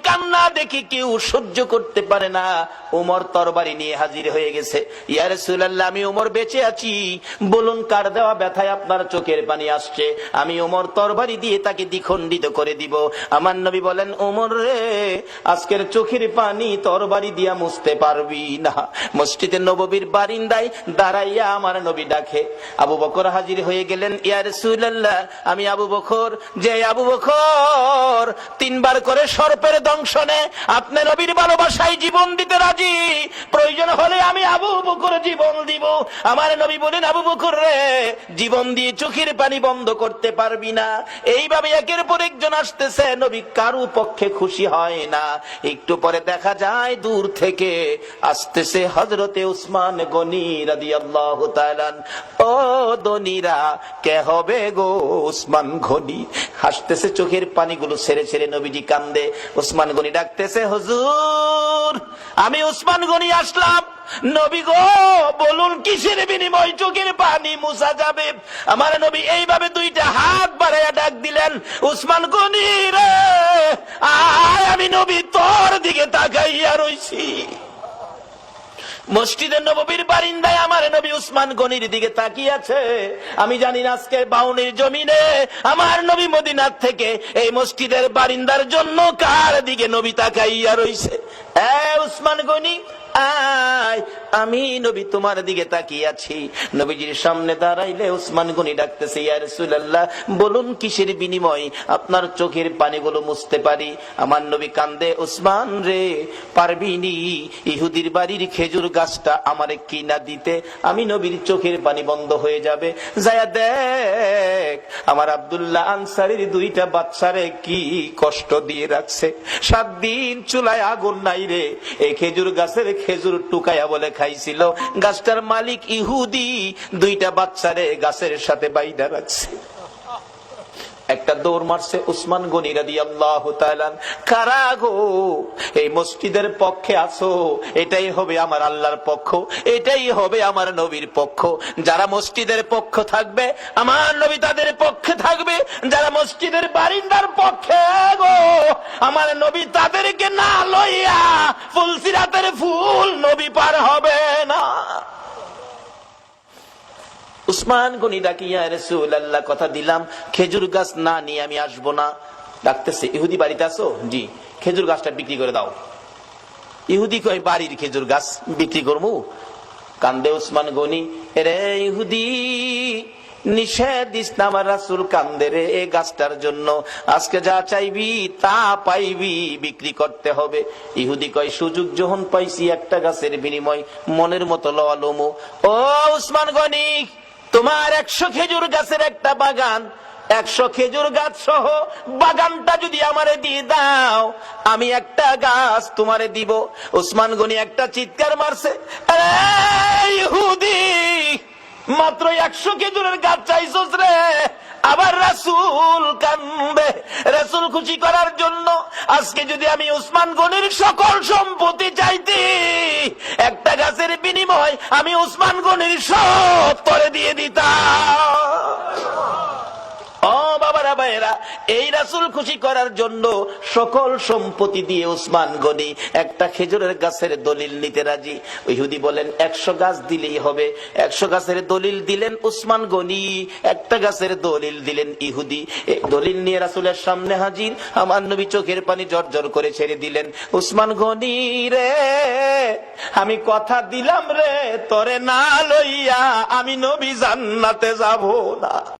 কান্না দেখি কেউ সহ্য করতে পারে না। ওমর তরবারি নিয়ে হাজির হয়ে গেছে। ইয়া রাসূলুল্লাহ, আমি ওমর বেঁচে আছি, বলুন কার দেওয়া ব্যথায় আপনার চোখের পানি আসছে, আমি ওমর তরবারি দিয়ে তাকে দ্বিখণ্ডিত করে দিব। আমার নবী বলেন, ওমর রে, আজকের চোখের পানি তরবারি দিয়া মুছতে পারবি না। মসজিদে নববীর বারিন্দায় দাঁড়াইয়া আমার নবী ডাকে। আবু বকর হাজির হয়ে গেলেন। ইয়া রাসূলুল্লাহ, আমি আবু বকর, যে আবু বকর 3 বার করে সর্পের দংশনে আপনি নবীর ভালোবাসায় জীবন দিতে রাজি, প্রয়োজন হলে আমি আবু বকর জীবন দিব। আমার নবী বলেন, আবু বকর রে, জীবন দিয়ে চোখের পানি বন্ধ করতে পারবি না। এইভাবে একের পর একজন আসতেছে, নবী কারো পক্ষে খুশি হয় না। একটু পরে দেখা যায় দূর থেকে আসতেছে হযরতে উসমান গনি রাদিয়াল্লাহু তাআলা। ও দনিরা, কে হবে গো উসমান গনি? হাসতেছে, চোখের পানিগুলো ছেড়ে ছেড়ে নবীজি কান্দে। উসমান গনি ডাকতেছে, হুজুর, আমি উসমান গনি আসলাম। নবী গো, বলুন কিসের বিনিময় চোখের পানি মুছা যাবে? আমার নবী এইভাবে 2টা হাত বাড়াইয়া ডাক দিলেন, উসমান গনি রে, আয়, আমি নবী তোর দিকে তাকাইয়া রইছি। মসজিদের নববীর বারিন্দায় আমার নবী উসমান গনির দিকে তাকিয়ে আছে। আমি জানি না আজকে বাউনির জমিনে আমার নবী মদিনার থেকে এই মসজিদের বারিন্দার জন্য কার দিকে নবী তাকাইয়া রইছে। উসমান গনি, আয়, আমি নবী তোমার দিকে তাকিয়ে আছি। নবীজির সামনে দাঁড়াইলে উসমান গনি ডাকতেছে, ইয়া রাসূলুল্লাহ, বলুন কিসের বিনিময় আপনার চোখের পানিগুলো মুছতে পারি? আমার নবী কান্দে, উসমান রে, পারবিনি ইহুদির বাড়ির খেজুর গাছটা আমারে কিনা দিতে, আমি নবীর চোখের পানি বন্ধ হয়ে যাবে। যায়া দেখ আমার আব্দুল্লাহ আনসারীর 2টা বাচ্চারে কি কষ্ট দিয়ে রাখছে। 7 দিন চুলায় আগুন নাই রে, এই খেজুর গাছের খেজুর টুকায়া বলে খাইছিল। গাছটার মালিক ইহুদি, 2টা বাচ্চারে গাছের সাথে বাইধা রাখছে। একটা দৌড় মারছে উসমান গনি রাদিয়াল্লাহু তাআলা। কারা গো এই মসজিদের পক্ষে আছো? এটাই হবে আমার আল্লাহর পক্ষ, এটাই হবে আমার নবীর পক্ষ। যারা মসজিদের পক্ষ থাকবে আমার নবী তাদের পক্ষে থাকবে, যারা মসজিদের বারিন্দার পক্ষে গো আমার নবী তাদেরকে না লইয়া ফুলসিরাতের ফুল নবী পার হবে না। উসমান গনি ডাকি, ইয়া রাসূলুল্লাহ, কথা দিলাম খেজুর গাছ না নিয়ে আমি আসবো না। ডাকতেছে, ইহুদি বাড়িতে আছো? জি। খেজুর গাছটা বিক্রি করে দাও। ইহুদি কয়, বাড়ির খেজুর গাছ বিক্রি করবো? কান্দে উসমান গনি, রে ইহুদি, নিষেধ দিস না, আমার রাসূল কান্দে রে এই গাছটার জন্য। আজকে যা চাইবি তা পাইবি, বিক্রি করতে হবে। ইহুদি কয়, সুযোগ যখন পাইছি একটা গাছের বিনিময় মনের মতো লওয়া লমু। ও উসমান গনি, তোমার 100 খেজুর গাছের একটা বাগান, 100 খেজুর গাছ সহ বাগানটা যদি আমারে দিয়ে দাও, আমি একটা গাছ তোমারে দিব। উসমান গনি একটা চিৎকার মারছে, ইহুদি, মাত্র 100 খেজুরের গাছ চাইছস রে? আবার রাসূল কান্দে। রাসূল খুশি করার জন্য আজকে যদি আমি উসমান গনির সকল সম্পত্তি চাইতি, একটা গাছের বিনিময় আমি উসমান গনির সব করে দিয়ে দিতাম। ও বাবারা, ভাইয়েরা, এই রাসূল খুশি করার জন্য সকল সম্পত্তি দিয়ে উসমান গনি একটা খেজুরের গাছের দলিল নিতে রাজি। ইহুদি বলেন 100 গাছ দিলেই হবে। 100 গাছের দলিল দিলেন উসমান গনি, একটা গাছের দলিল দিলেন ইহুদি। এই দলিল নিয়ে রাসূলের সামনে হাজির। আমার নবী চোখের পানি জর্জর করে ছেড়ে দিলেন, উসমান গনি রে, আমি কথা দিলাম রে, তোরে না লইয়া আমি নবী জান্নাতে যাব না।